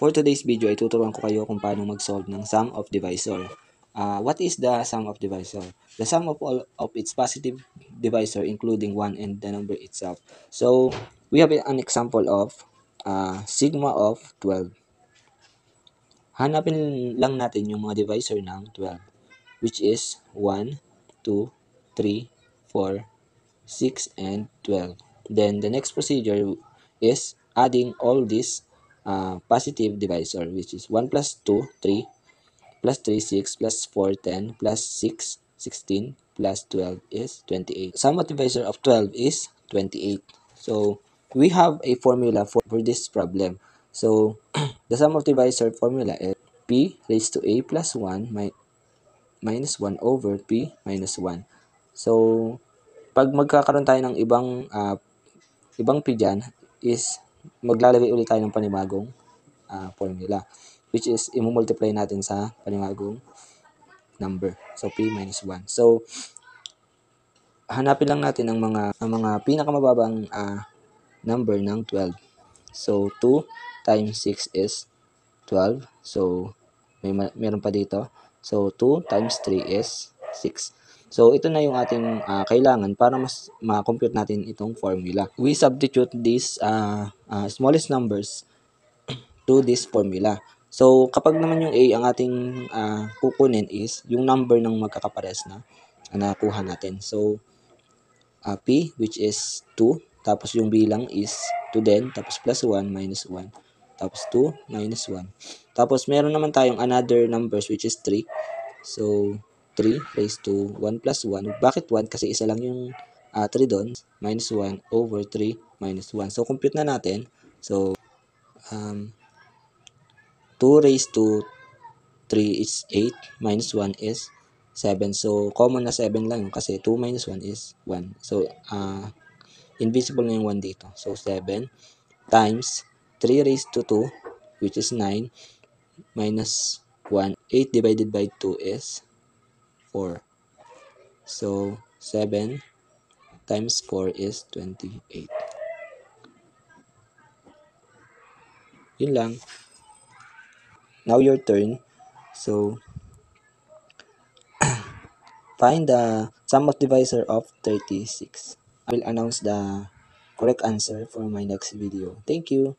For today's video ay tuturuan ko kayo kung paano mag-solve ng sum of divisor. What is the sum of divisor? The sum of all of its positive divisor including 1 and the number itself. So, we have an example of sigma of 12. Hanapin lang natin yung mga divisor ng 12, which is 1, 2, 3, 4, 6, and 12. Then, the next procedure is adding all these positive divisor, which is 1 plus 2, 3, plus 3, 6, plus 4, 10, plus 6, 16, plus 12 is 28. Sum of divisor of 12 is 28. So, we have a formula for this problem. So, the sum of divisor formula is p raised to a plus 1 minus 1 over p minus 1. So, pag magkakaroon tayo ng ibang p dyan, is maglalagay ulit tayo ng panibagong formula, which is i-multiply natin sa panibagong number. So, p minus 1. So, hanapin lang natin ang mga pinakamababang number ng 12. So, 2 times 6 is 12. So, meron pa dito. So, 2 times 3 is 6. So, ito na yung ating kailangan para mas ma-compute natin itong formula. We substitute these smallest numbers to this formula. So, kapag naman yung A ang ating kukunin is yung number ng magkakapares na nakuha natin. So, P, which is 2, tapos yung bilang is 2 din, tapos plus 1 minus 1, tapos 2 minus 1. Tapos, meron naman tayong another numbers which is 3. So, 3 raised to 1 plus 1. Bakit 1? Kasi isa lang yung 3 doon. Minus 1 over 3 minus 1. So, compute na natin. So, 2 raised to 3 is 8. Minus 1 is 7. So, common na 7 lang yun kasi 2 minus 1 is 1. So, invisible na yung 1 dito. So, 7 times 3 raised to 2, which is 9, minus 1. 8 divided by 2 is 4. So, 7 times 4 is 28. Yun lang. Now, your turn. So, find the sum of divisor of 36. I will announce the correct answer for my next video. Thank you.